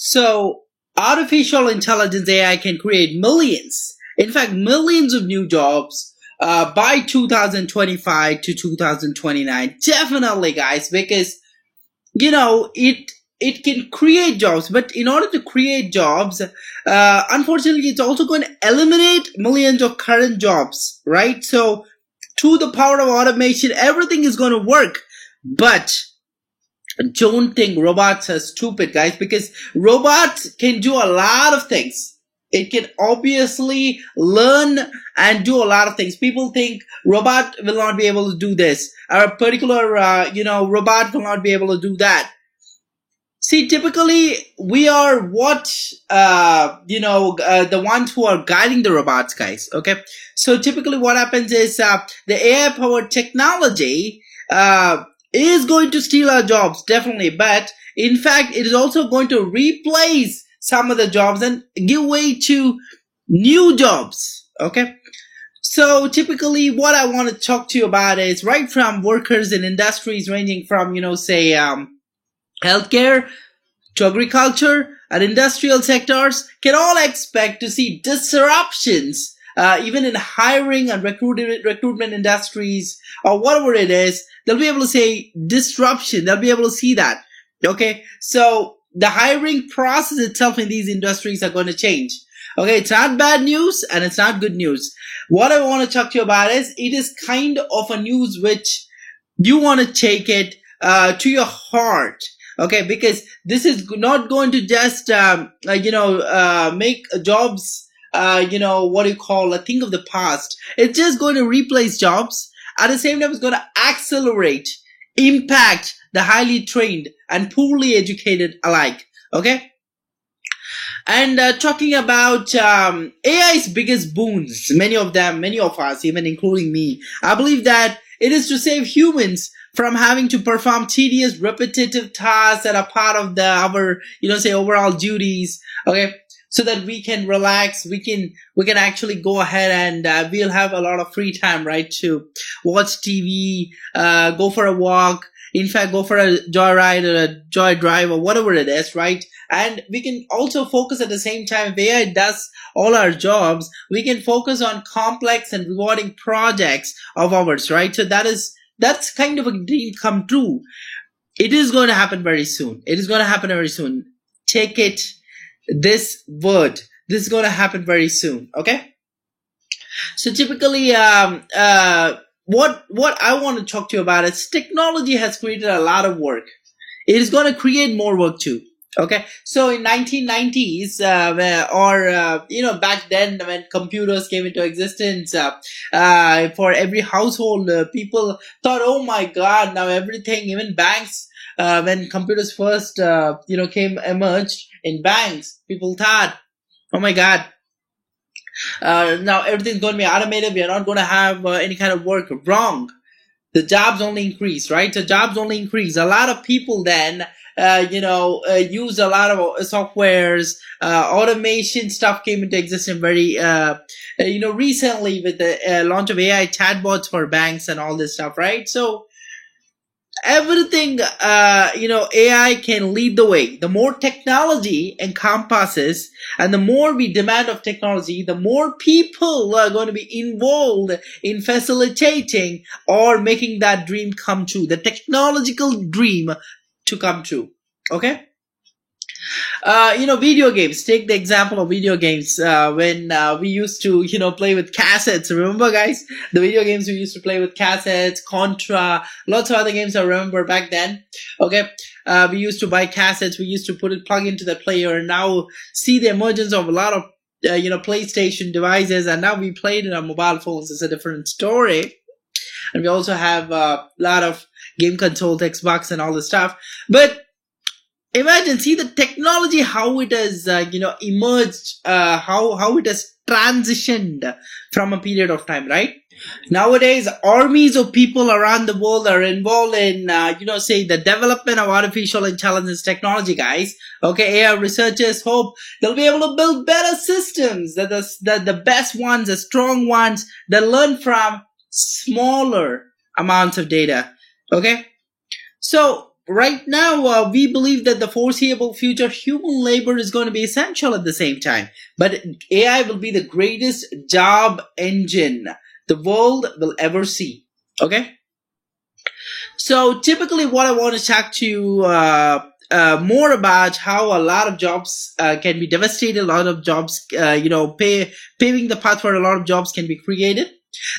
So artificial intelligence AI can create millions, in fact, millions of new jobs by 2025 to 2029. Definitely, guys, because it can create jobs, but in order to create jobs, unfortunately, it's also going to eliminate millions of current jobs, right? So through the power of automation, everything is going to work, but don't think robots are stupid, guys, because robots can do a lot of things. It can obviously learn and do a lot of things. People think robot will not be able to do this, or a particular robot will not be able to do that. See, typically we are the ones who are guiding the robots, guys. Okay, so typically what happens is the AI powered technology is going to steal our jobs, definitely, but in fact it is also going to replace some of the jobs and give way to new jobs. Okay, so typically what I want to talk to you about is right from workers in industries ranging from healthcare to agriculture and industrial sectors can all expect to see disruptions, even in hiring and recruitment industries or whatever it is. They'll be able to say disruption. They'll be able to see that. Okay, so the hiring process itself in these industries are going to change. Okay, it's not bad news and it's not good news. What I want to talk to you about is it is kind of a news which you want to take it to your heart. Okay, because this is not going to just make jobs a thing of the past. It's just going to replace jobs. At the same time, it's going to accelerate, impact the highly trained and poorly educated alike. Okay, and talking about AI's biggest boons, many of us, even including me, I believe that it is to save humans from having to perform tedious, repetitive tasks that are part of our overall duties. Okay, so that we can relax, we can actually go ahead and we'll have a lot of free time, right, to watch TV, go for a walk, in fact, go for a joyride or a joy drive or whatever it is, right? And we can also focus at the same time. If AI does all our jobs, we can focus on complex and rewarding projects of ours, right? So that's kind of a dream come true. It is going to happen very soon. Take it, this word. This is going to happen very soon. Okay. So typically, what I want to talk to you about is technology has created a lot of work. It is going to create more work too. Okay, so in 1990s, back then when computers came into existence, for every household, people thought, oh my God, now everything, even banks, when computers first, emerged in banks, people thought, oh my God, now everything's going to be automated. We are not going to have any kind of work. Wrong. The jobs only increase, right? The jobs only increase. A lot of people then use a lot of softwares, automation stuff came into existence very, recently with the launch of AI chatbots for banks and all this stuff, right? So everything, AI can lead the way. The more technology encompasses and the more we demand of technology, the more people are going to be involved in facilitating or making that dream come true, the technological dream to come true. Okay, video games. Take the example of video games. When we used to play with cassettes, remember, guys, the video games we used to play with cassettes, Contra, lots of other games I remember back then. Okay, we used to buy cassettes, we used to plug into the player, and now see the emergence of a lot of PlayStation devices, and now we play it in our mobile phones. It's a different story. And we also have a lot of game consoles, Xbox and all this stuff. But imagine, see the technology, how it has, emerged, how it has transitioned from a period of time, right? Nowadays, armies of people around the world are involved in, the development of artificial intelligence technology, guys. Okay, AI researchers hope they'll be able to build better systems, that the best ones, the strong ones, that learn from smaller amounts of data. Okay, so right now, we believe that the foreseeable future human labor is going to be essential at the same time. But AI will be the greatest job engine the world will ever see. Okay? So typically what I want to talk to you more about how a lot of jobs can be devastated, a lot of jobs, paving the path for a lot of jobs can be created.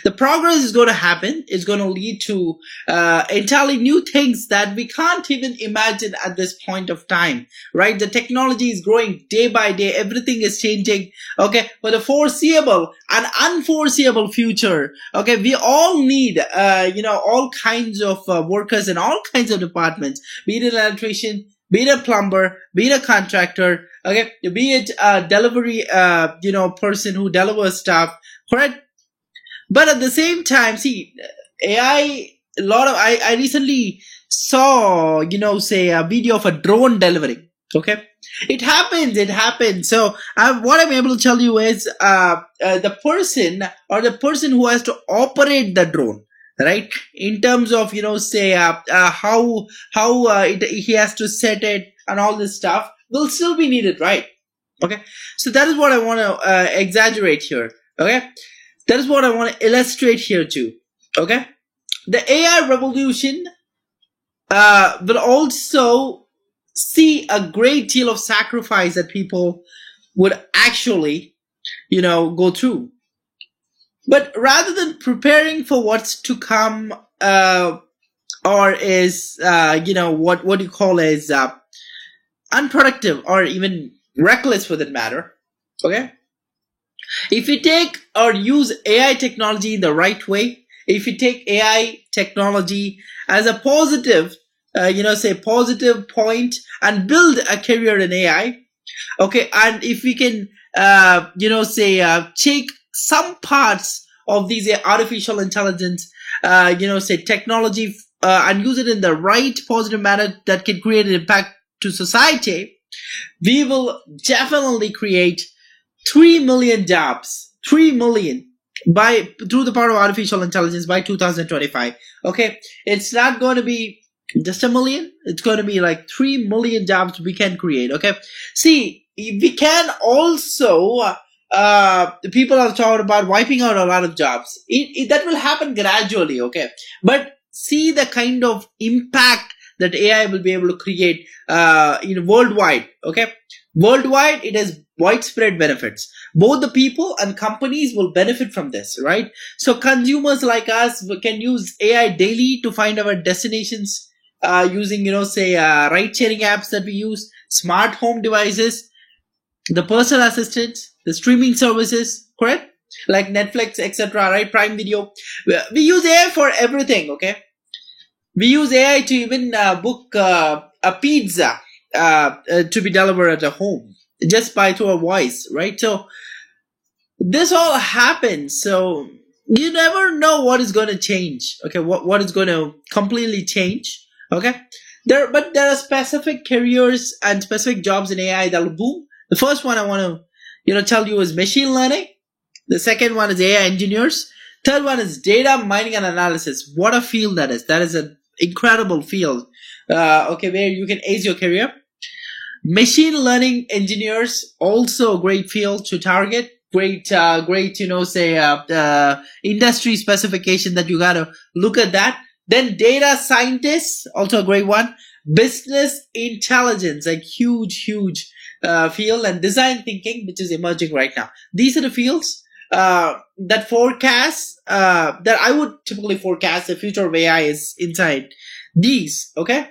The progress is going to happen. It's going to lead to entirely new things that we can't even imagine at this point of time, right? The technology is growing day by day. Everything is changing. Okay, for the foreseeable and unforeseeable future, okay, we all need, all kinds of workers in all kinds of departments, be it an electrician, be it a plumber, be it a contractor, okay, be it a delivery, person who delivers stuff, correct? But at the same time, see, AI, I recently saw, say a video of a drone delivering. Okay. It happens. So what I'm able to tell you is, the person who has to operate the drone, right? In terms of, he has to set it and all this stuff will still be needed, right? Okay. So that is what I want to exaggerate here. Okay. That is what I want to illustrate here too. Okay. The AI revolution will also see a great deal of sacrifice that people would actually, go through. But rather than preparing for what's to come, or is, what you call is unproductive or even reckless for that matter, okay? If you take or use AI technology in the right way, if you take AI technology as a positive, positive point and build a career in AI, okay, and if we can, take some parts of these artificial intelligence, technology, and use it in the right positive manner that can create an impact to society, we will definitely create 3 million jobs, 3 million through the power of artificial intelligence by 2025. Okay. It's not going to be just a million. It's going to be like 3 million jobs we can create. Okay. See, we can also, people are talking about wiping out a lot of jobs. That will happen gradually. Okay. But see the kind of impact that AI will be able to create, worldwide. Okay. Worldwide, it has widespread benefits. Both the people and companies will benefit from this, right? So consumers like us can use AI daily to find our destinations, using, ride-sharing apps that we use, smart home devices, the personal assistants, the streaming services, correct? Like Netflix, etc., right? Prime Video. We use AI for everything, okay? We use AI to even book a pizza to be delivered at a home just by through a voice, right? So this all happens. So you never know what is going to change. Okay, what is going to completely change? Okay, but there are specific careers and specific jobs in AI that will boom. The first one I want to tell you is machine learning. The second one is AI engineers. Third one is data mining and analysis. What a field that is! That is an incredible field. Where you can ace your career. Machine learning engineers, also a great field to target. Great, industry specification that you gotta look at that. Then data scientists, also a great one. Business intelligence, a huge field, and design thinking, which is emerging right now. These are the fields that forecast, that I would typically forecast the future of AI is inside these, okay?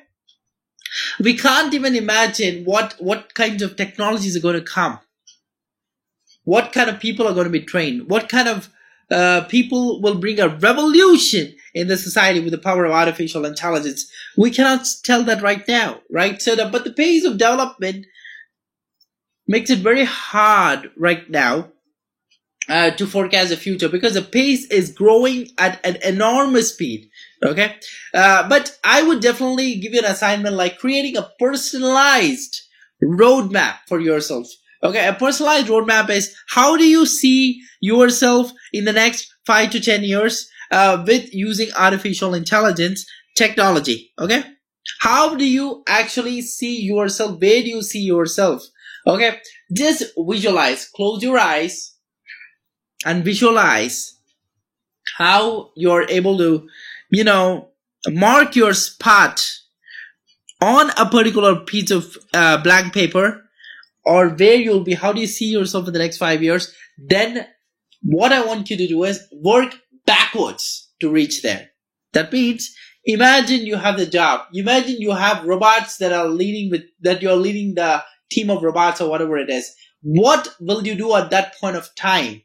We can't even imagine what kinds of technologies are going to come. What kind of people are going to be trained? What kind of people will bring a revolution in the society with the power of artificial intelligence? We cannot tell that right now, right? But the pace of development makes it very hard right now to forecast the future, because the pace is growing at an enormous speed. Okay. But I would definitely give you an assignment like creating a personalized roadmap for yourself. Okay. A personalized roadmap is, how do you see yourself in the next 5 to 10 years, with using artificial intelligence technology? Okay. How do you actually see yourself? Where do you see yourself? Okay, just visualize. Close your eyes and visualize how you're able to, you know, mark your spot on a particular piece of blank paper, or where you'll be. How do you see yourself in the next 5 years? Then what I want you to do is work backwards to reach there. That means imagine you have the job. Imagine you have robots that you're leading the team of robots or whatever it is. What will you do at that point of time?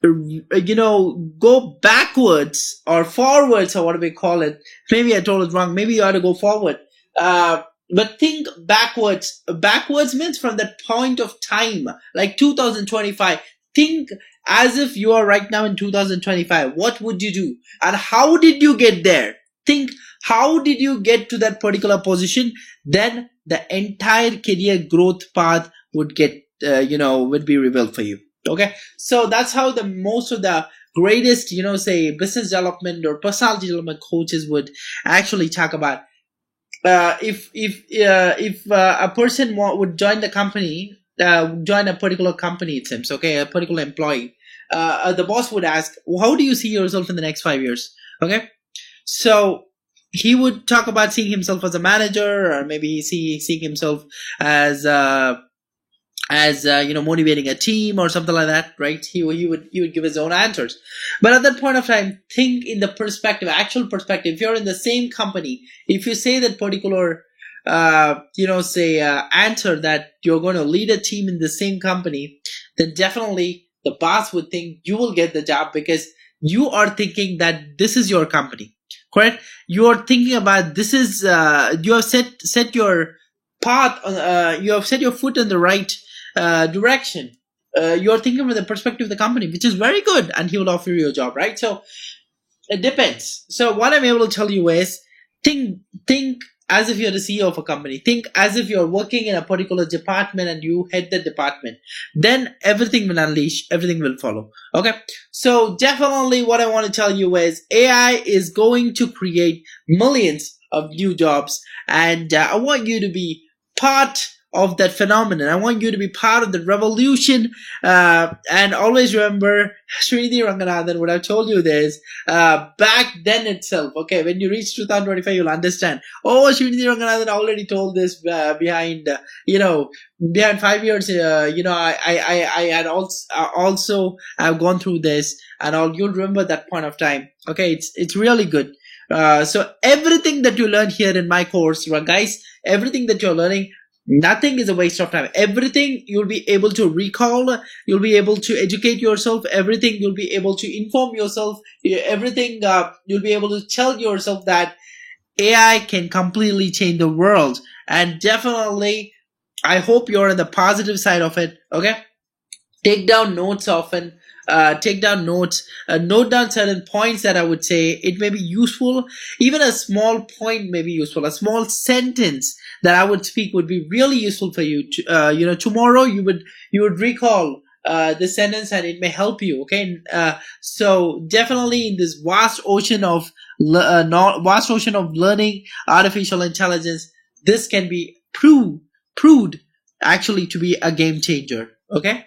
Go backwards or forwards, or what do we call it? Maybe I told it wrong. Maybe you ought to go forward. But think backwards. Backwards means from that point of time, like 2025. Think as if you are right now in 2025. What would you do? And how did you get there? Think, how did you get to that particular position? Then the entire career growth path would would be revealed for you. Okay. So that's how the most of the greatest, say business development or personality development coaches would actually talk about. If a person would join the company, join a particular company, it seems, okay, a particular employee, the boss would ask, how do you see yourself in the next 5 years? Okay, so he would talk about seeing himself as a manager, or maybe seeing himself as motivating a team or something like that, right? He would give his own answers. But at that point of time, think in the actual perspective. If you're in the same company, if you say that particular answer that you're going to lead a team in the same company, then definitely the boss would think you will get the job, because you are thinking that this is your company, correct? You are thinking about this is you have set your path, you have set your foot in the right direction. You're thinking from the perspective of the company, which is very good, and he will offer you a job, right? So it depends. So what I'm able to tell you is think as if you're the CEO of a company. Think as if you're working in a particular department and you head the department. Then everything will unleash, everything will follow. Okay. So definitely what I want to tell you is AI is going to create millions of new jobs, and I want you to be part of that phenomenon. I want you to be part of the revolution, and always remember, Srinidhi Ranganathan would have told you this back then itself. Okay, when you reach 2025, you'll understand. Oh, Srinidhi Ranganathan already told this behind 5 years. I had also I've gone through this, and you'll remember that point of time. Okay, it's really good. So everything that you learn here in my course, guys, everything that you're learning, nothing is a waste of time. Everything you'll be able to recall, you'll be able to educate yourself, everything you'll be able to inform yourself, everything you'll be able to tell yourself that AI can completely change the world. And definitely, I hope you're on the positive side of it. Okay, take down notes often. Take down notes, note down certain points that I would say it may be useful. Even a small point may be useful. A small sentence that I would speak would be really useful for you. Tomorrow you would recall the sentence, and it may help you. Okay, so definitely in this vast ocean of learning artificial intelligence, this can be proved actually to be a game changer. Okay.